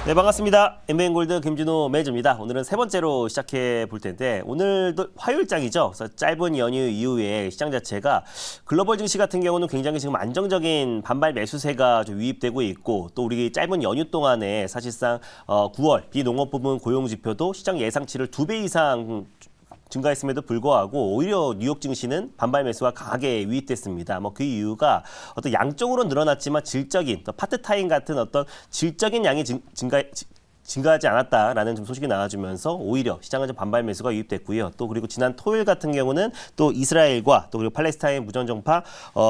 네, 반갑습니다. 엠비엔골드 김진호 매니저입니다. 오늘은 세 번째로 시작해 볼 텐데 오늘도 화요일장이죠. 그래서 짧은 연휴 이후에 시장 자체가 글로벌 증시 같은 경우는 굉장히 지금 안정적인 반발 매수세가 좀 유입되고 있고 또 우리 짧은 연휴 동안에 사실상 9월 비농업 부분 고용 지표도 시장 예상치를 2배 이상 증가했음에도 불구하고 오히려 뉴욕 증시는 반발 매수가 강하게 유입됐습니다. 그 이유가 어떤 양적으로 늘어났지만 질적인 또 파트타임 같은 어떤 질적인 양이 증가하지 않았다라는 좀 소식이 나와주면서 오히려 시장은 좀 반발 매수가 유입됐고요. 또 그리고 지난 토요일 같은 경우는 또 이스라엘과 또 그리고 팔레스타인 무전정파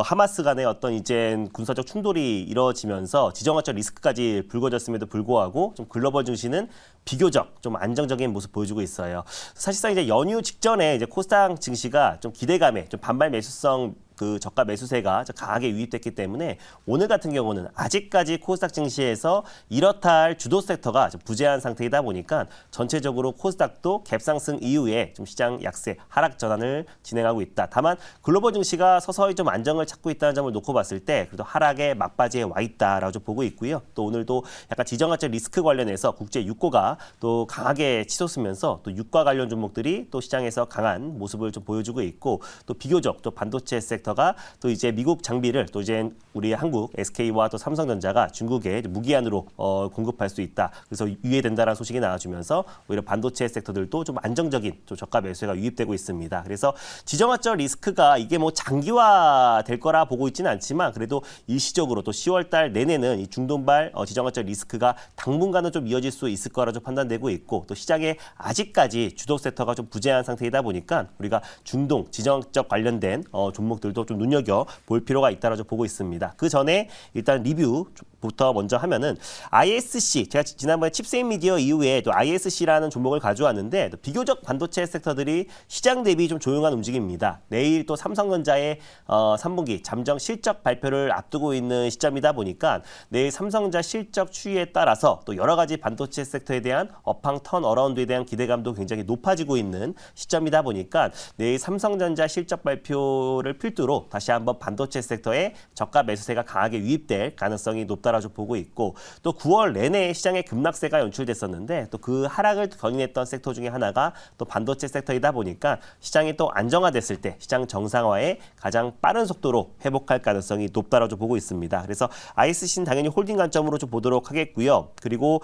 하마스 간의 어떤 이제 군사적 충돌이 이뤄지면서 지정학적 리스크까지 불거졌음에도 불구하고 좀 글로벌 증시는 비교적 좀 안정적인 모습 보여주고 있어요. 사실상 이제 연휴 직전에 이제 코스닥 증시가 좀 기대감에 좀 반발 매수성 저가 매수세가 강하게 유입됐기 때문에 오늘 같은 경우는 아직까지 코스닥 증시에서 이렇다 할 주도 섹터가 좀 부재한 상태이다 보니까 전체적으로 코스닥도 갭상승 이후에 좀 시장 약세 하락 전환을 진행하고 있다. 다만 글로벌 증시가 서서히 좀 안정을 찾고 있다는 점을 놓고 봤을 때 그래도 하락의 막바지에 와 있다라고 좀 보고 있고요. 또 오늘도 약간 지정학적 리스크 관련해서 국제 유가가 또 강하게 치솟으면서 또 유가 관련 종목들이 또 시장에서 강한 모습을 좀 보여주고 있고 또 비교적 또 반도체 섹터가 또 이제 미국 장비를 또 이제 우리 한국 SK와 또 삼성전자가 중국에 무기한으로 공급할 수 있다. 그래서 유예된다라는 소식이 나와주면서 오히려 반도체 섹터들도 좀 안정적인 좀 저가 매수가 유입되고 있습니다. 그래서 지정학적 리스크가 이게 장기화 될 거라 보고 있지는 않지만 그래도 일시적으로 또 10월 달 내내는 이 중동발 지정학적 리스크가 당분간은 좀 이어질 수 있을 거라 좀 판단되고 있고 또 시장에 아직까지 주도 섹터가 좀 부재한 상태이다 보니까 우리가 중동 지정학적 관련된 종목들도 좀 눈여겨 볼 필요가 있다라고 보고 있습니다. 그 전에 일단 리뷰부터 먼저 하면은 ISC 제가 지난번에 칩셋 미디어 이후에 또 ISC라는 종목을 가져왔는데 또 비교적 반도체 섹터들이 시장 대비 좀 조용한 움직임입니다. 내일 또 삼성전자의 3분기 잠정 실적 발표를 앞두고 있는 시점이다 보니까 내일 삼성전자 실적 추이에 따라서 또 여러 가지 반도체 섹터에 대한 업황 턴 어라운드에 대한 기대감도 굉장히 높아지고 있는 시점이다 보니까 내일 삼성전자 실적 발표를 필두로 다시 한번 반도체 섹터에 저가 매수세가 강하게 유입될 가능성이 높다라고 보고 있고 또 9월 내내 시장에 급락세가 연출됐었는데 또 그 하락을 견인했던 섹터 중에 하나가 또 반도체 섹터이다 보니까 시장이 또 안정화됐을 때 시장 정상화에 가장 빠른 속도로 회복할 가능성이 높다라고 보고 있습니다. 그래서 ISC는 당연히 홀딩 관점으로 좀 보도록 하겠고요. 그리고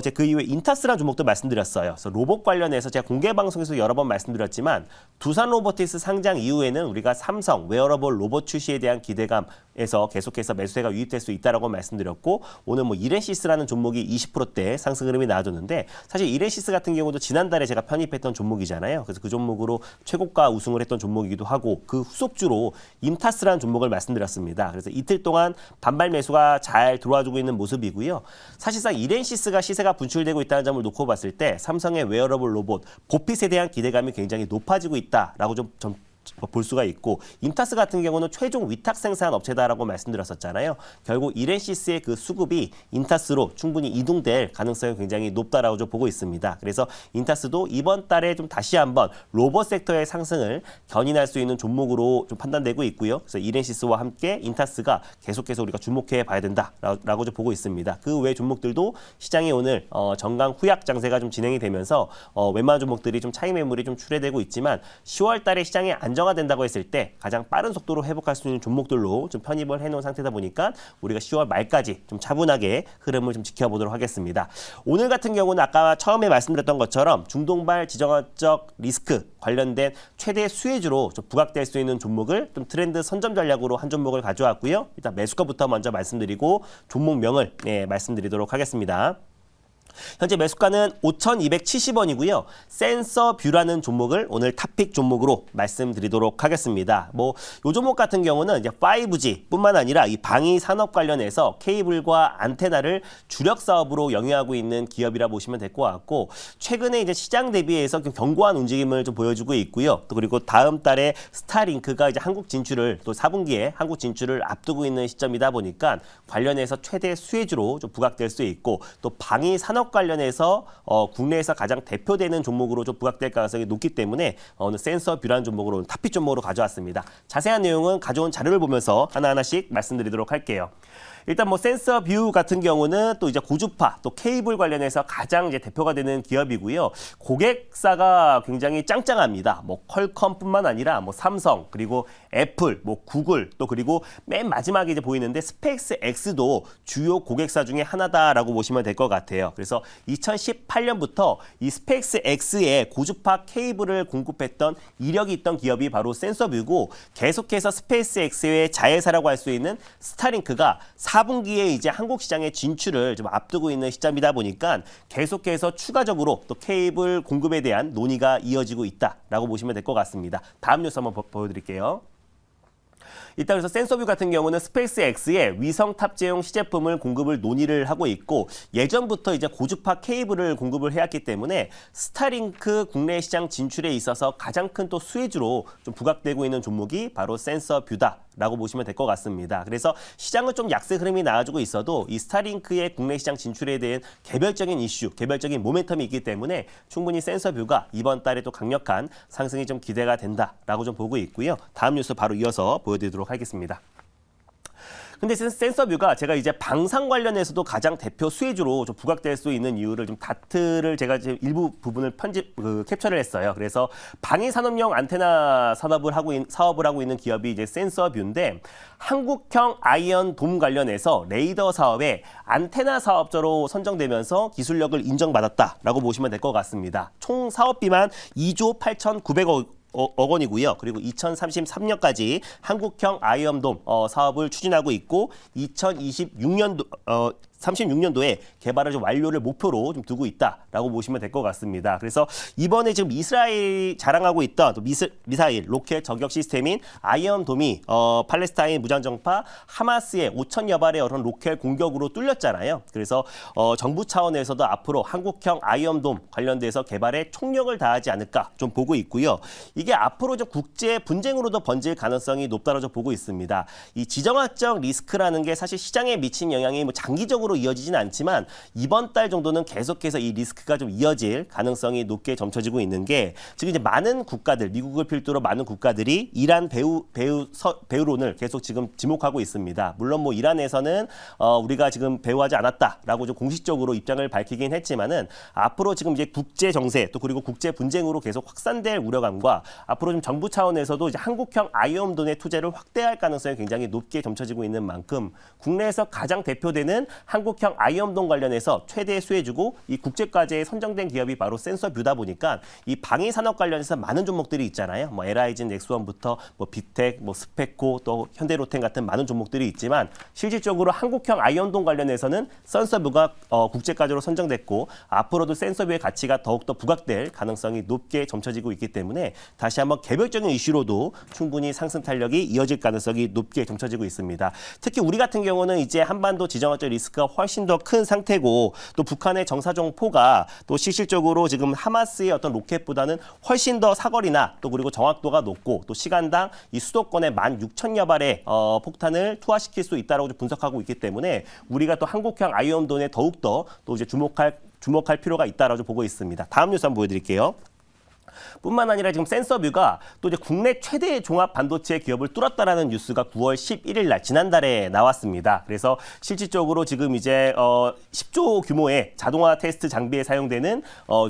제가 그 이후에 인타스라는 종목도 말씀드렸어요. 그래서 로봇 관련해서 제가 공개 방송에서 여러 번 말씀드렸지만 두산 로보틱스 상장 이후에는 우리가 삼성 웨어러블 로봇 출시에 대한 기대감에서 계속해서 매수세가 유입될 수 있다라고 말씀드렸고 오늘 이렌시스라는 종목이 20%대 상승 흐름이 나와줬는데 사실 이렌시스 같은 경우도 지난달에 제가 편입했던 종목이잖아요. 그래서 그 종목으로 최고가 우승을 했던 종목이기도 하고 그 후속주로 인타스라는 종목을 말씀드렸습니다. 그래서 이틀 동안 반발 매수가 잘 들어와주고 있는 모습이고요. 사실상 이렌시스가 시세가 분출되고 있다는 점을 놓고 봤을 때 삼성의 웨어러블 로봇 보핏에 대한 기대감이 굉장히 높아지고 있다라고 좀 볼 수가 있고 인타스 같은 경우는 최종 위탁 생산 업체다라고 말씀드렸었잖아요. 결국 이렌시스의 그 수급이 인타스로 충분히 이동될 가능성이 굉장히 높다라고 좀 보고 있습니다. 그래서 인타스도 이번 달에 좀 다시 한번 로봇 섹터의 상승을 견인할 수 있는 종목으로 좀 판단되고 있고요. 그래서 이렌시스와 함께 인타스가 계속해서 우리가 주목해 봐야 된다라고 좀 보고 있습니다. 그 외 종목들도 시장이 오늘 정강 후약 장세가 좀 진행이 되면서 웬만한 종목들이 좀 차익 매물이 좀 출회되고 있지만 10월 달에 시장이 안정화된다고 했을 때 가장 빠른 속도로 회복할 수 있는 종목들로 좀 편입을 해놓은 상태다 보니까 우리가 10월 말까지 좀 차분하게 흐름을 좀 지켜보도록 하겠습니다. 오늘 같은 경우는 아까 처음에 말씀드렸던 것처럼 중동발 지정학적 리스크 관련된 최대 수혜주로 좀 부각될 수 있는 종목을 좀 트렌드 선점 전략으로 한 종목을 가져왔고요. 일단 매수가부터 먼저 말씀드리고 종목명을 말씀드리도록 하겠습니다. 현재 매수가는 5,270원이고요. 센서뷰라는 종목을 오늘 탑픽 종목으로 말씀드리도록 하겠습니다. 이 종목 같은 경우는 이제 5G뿐만 아니라 이 방위 산업 관련해서 케이블과 안테나를 주력 사업으로 영위하고 있는 기업이라 보시면 될 것 같고 최근에 이제 시장 대비해서 좀 견고한 움직임을 좀 보여주고 있고요. 또 그리고 다음 달에 스타링크가 이제 한국 진출을 또 4분기에 한국 진출을 앞두고 있는 시점이다 보니까 관련해서 최대 수혜주로 좀 부각될 수 있고 또 방위 산업 관련해서 국내에서 가장 대표되는 종목으로 좀 부각될 가능성이 높기 때문에 오늘 센서뷰라는 종목으로 탑픽 종목으로 가져왔습니다. 자세한 내용은 가져온 자료를 보면서 하나하나씩 말씀드리도록 할게요. 일단 뭐 센서뷰 같은 경우는 또 이제 고주파 또 케이블 관련해서 가장 이제 대표가 되는 기업이고요. 고객사가 굉장히 짱짱합니다. 뭐 퀄컴뿐만 아니라 뭐 삼성 그리고 애플, 뭐 구글 또 그리고 맨 마지막에 이제 보이는데 스페이스 X도 주요 고객사 중에 하나다라고 보시면 될 것 같아요. 그래서 2018년부터 이 스페이스 X의 고주파 케이블을 공급했던 이력이 있던 기업이 바로 센서뷰고 계속해서 스페이스 X의 자회사라고 할 수 있는 스타링크가 4분기에 이제 한국 시장에 진출을 좀 앞두고 있는 시점이다 보니까 계속해서 추가적으로 또 케이블 공급에 대한 논의가 이어지고 있다라고 보시면 될 것 같습니다. 다음 뉴스 한번 보여드릴게요. 일단 그래서 센서뷰 같은 경우는 스페이스 X의 위성 탑재용 시제품을 공급을 논의를 하고 있고 예전부터 이제 고주파 케이블을 공급을 해왔기 때문에 스타링크 국내 시장 진출에 있어서 가장 큰 또 수혜주로 좀 부각되고 있는 종목이 바로 센서뷰다라고 보시면 될 것 같습니다. 그래서 시장은 좀 약세 흐름이 나와주고 있어도 이 스타링크의 국내 시장 진출에 대한 개별적인 이슈, 개별적인 모멘텀이 있기 때문에 충분히 센서뷰가 이번 달에 또 강력한 상승이 좀 기대가 된다라고 좀 보고 있고요. 다음 뉴스 바로 이어서 보여드리도록 하겠습니다. 근데 센서뷰가 제가 이제 방산 관련해서도 가장 대표 수혜주로 좀 부각될 수 있는 이유를 좀 다트를 제가 지금 일부 부분을 캡처를 했어요. 그래서 방위 산업용 안테나 사업을 하고 있는 기업이 이제 센서뷰인데 한국형 아이언 돔 관련해서 레이더 사업에 안테나 사업자로 선정되면서 기술력을 인정받았다라고 보시면 될 것 같습니다. 총 사업비만 2조 8,900억 원이고요. 그리고 2033년까지 한국형 아이언돔 사업을 추진하고 있고 36년도에 개발을 좀 완료를 목표로 좀 두고 있다라고 보시면 될 것 같습니다. 그래서 이번에 지금 이스라엘이 자랑하고 있던 또 미사일 로켓 저격 시스템인 아이언돔이 팔레스타인 무장정파 하마스의 5,000여 발의 이런 로켓 공격으로 뚫렸잖아요. 그래서 정부 차원에서도 앞으로 한국형 아이언돔 관련돼서 개발에 총력을 다하지 않을까 좀 보고 있고요. 이게 앞으로 좀 국제 분쟁으로도 번질 가능성이 높다고 보고 있습니다. 이 지정학적 리스크라는 게 사실 시장에 미친 영향이 뭐 장기적으로 이어지진 않지만 이번 달 정도는 계속해서 이 리스크가 좀 이어질 가능성이 높게 점쳐지고 있는 게 지금 이제 많은 국가들, 미국을 필두로 많은 국가들이 이란 배후론을 계속 지금 지목하고 있습니다. 물론 뭐 이란에서는 우리가 지금 배후하지 않았다라고 좀 공식적으로 입장을 밝히긴 했지만은 앞으로 지금 이제 국제 정세 또 그리고 국제 분쟁으로 계속 확산될 우려감과 앞으로 좀 정부 차원에서도 이제 한국형 아이언돔의 투자를 확대할 가능성이 굉장히 높게 점쳐지고 있는 만큼 국내에서 가장 대표되는 한국형 아이언돔 관련해서 최대 수혜주고 이 국제과제에 선정된 기업이 바로 센서뷰다 보니까 이 방위 산업 관련해서 많은 종목들이 있잖아요. 뭐 LI진, 넥스원부터 뭐 비텍, 뭐 스페코 또 현대로템 같은 많은 종목들이 있지만 실질적으로 한국형 아이언돔 관련해서는 센서뷰가 국제과제로 선정됐고 앞으로도 센서뷰의 가치가 더욱더 부각될 가능성이 높게 점쳐지고 있기 때문에 다시 한번 개별적인 이슈로도 충분히 상승 탄력이 이어질 가능성이 높게 점쳐지고 있습니다. 특히 우리 같은 경우는 이제 한반도 지정학적 리스크가 훨씬 더 큰 상태고 또 북한의 정사정포가 또 실질적으로 지금 하마스의 어떤 로켓보다는 훨씬 더 사거리나 또 그리고 정확도가 높고 또 시간당 이 수도권에 16,000여 발의 폭탄을 투하시킬 수 있다라고 분석하고 있기 때문에 우리가 또 한국형 아이언돔에 더욱더 또 이제 주목할 필요가 있다라고 보고 있습니다. 다음 뉴스 한번 보여드릴게요. 뿐만 아니라 지금 센서뷰가 또 이제 국내 최대 종합 반도체 기업을 뚫었다라는 뉴스가 9월 11일 날 지난달에 나왔습니다. 그래서 실질적으로 지금 이제 10조 규모의 자동화 테스트 장비에 사용되는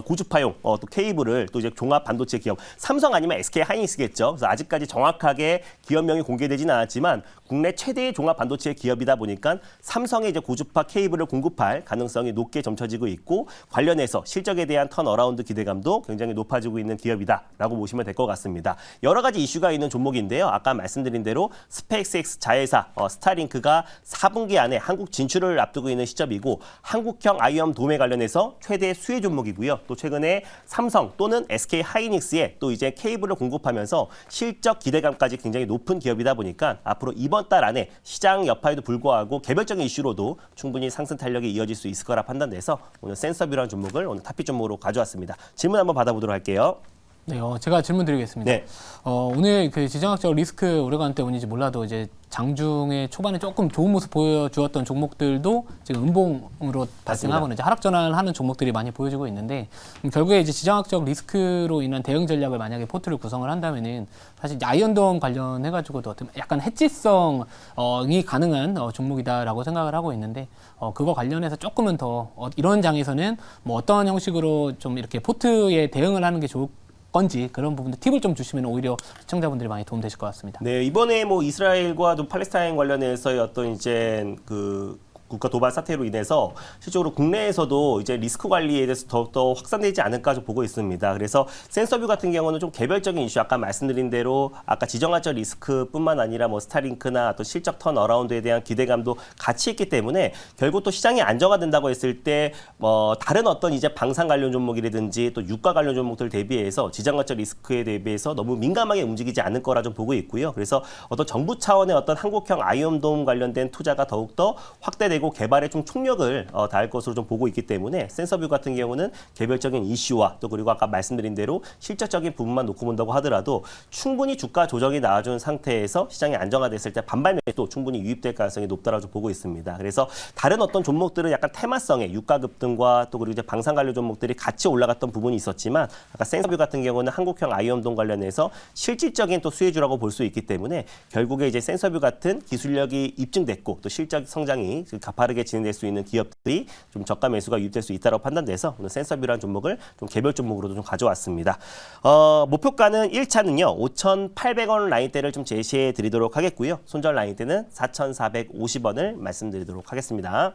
고주파용 또 케이블을 또 이제 종합 반도체 기업 삼성 아니면 SK 하이닉스겠죠. 그래서 아직까지 정확하게 기업명이 공개되지는 않았지만 국내 최대의 종합 반도체 기업이다 보니까 삼성의 이제 고주파 케이블을 공급할 가능성이 높게 점쳐지고 있고 관련해서 실적에 대한 턴어라운드 기대감도 굉장히 높아지고 있는 기업이다라고 보시면 될 것 같습니다. 여러 가지 이슈가 있는 종목인데요. 아까 말씀드린 대로 스페이스X 자회사 스타링크가 4분기 안에 한국 진출을 앞두고 있는 시점이고 한국형 아이언돔에 관련해서 최대 수혜 종목이고요. 또 최근에 삼성 또는 SK 하이닉스에 또 이제 케이블을 공급하면서 실적 기대감까지 굉장히 높은 기업이다 보니까 앞으로 이번 달 안에 시장 여파에도 불구하고 개별적인 이슈로도 충분히 상승 탄력이 이어질 수 있을 거라 판단돼서 오늘 센서뷰라는 종목을 오늘 탑픽 종목으로 가져왔습니다. 질문 한번 받아보도록 할게요. 네, 제가 질문 드리겠습니다. 네. 오늘 그 지정학적 리스크 오래간 때문인지 몰라도 이제 장중에 초반에 조금 좋은 모습 보여주었던 종목들도 지금 음봉으로 발생하거나 이제 하락 전환하는 종목들이 많이 보여지고 있는데 결국에 이제 지정학적 리스크로 인한 대응 전략을 만약에 포트를 구성을 한다면은 사실 이제 아이언돔 관련해가지고도 어떤 약간 해지성이 가능한 종목이다라고 생각을 하고 있는데 그거 관련해서 조금은 더 이런 장에서는 뭐 어떤 형식으로 좀 이렇게 포트에 대응을 하는 게 좋을 건지 그런 부분들 팁을 좀 주시면 오히려 시청자분들이 많이 도움되실 것 같습니다. 네, 이번에 뭐 이스라엘과 또 팔레스타인 관련해서의 어떤 이제 그 국가 도발 사태로 인해서 실적으로 국내에서도 이제 리스크 관리에 대해서 더욱더 확산되지 않을까 좀 보고 있습니다. 그래서 센서뷰 같은 경우는 좀 개별적인 이슈, 아까 말씀드린 대로 아까 지정학적 리스크뿐만 아니라 뭐 스타링크나 또 실적 턴 어라운드에 대한 기대감도 같이 있기 때문에 결국 또 시장이 안정화된다고 했을 때 다른 어떤 이제 방산 관련 종목이라든지 또 유가 관련 종목들 대비해서 지정학적 리스크에 대비해서 너무 민감하게 움직이지 않을 거라 좀 보고 있고요. 그래서 어떤 정부 차원의 어떤 한국형 아이언돔 관련된 투자가 더욱더 확대되고 개발에 좀 총력을 다할 것으로 좀 보고 있기 때문에 센서뷰 같은 경우는 개별적인 이슈와 또 그리고 아까 말씀드린 대로 실질적인 부분만 놓고 본다고 하더라도 충분히 주가 조정이 나와준 상태에서 시장이 안정화됐을 때 반발 매도 충분히 유입될 가능성이 높다라고 좀 보고 있습니다. 그래서 다른 어떤 종목들은 약간 테마성의 유가 급등과 또 그리고 이제 방산 관련 종목들이 같이 올라갔던 부분이 있었지만 아까 센서뷰 같은 경우는 한국형 아이언돔 관련해서 실질적인 또 수혜주라고 볼 수 있기 때문에 결국에 이제 센서뷰 같은 기술력이 입증됐고 또 실적 성장이 가파르게 진행될 수 있는 기업들이 좀 저가 매수가 유입될 수 있다고 판단돼서 오늘 센서뷰라는 종목을 좀 개별 종목으로도 좀 가져왔습니다. 목표가는 1차는요 5,800원 라인대를 좀 제시해 드리도록 하겠고요. 손절 라인대는 4,450원을 말씀드리도록 하겠습니다.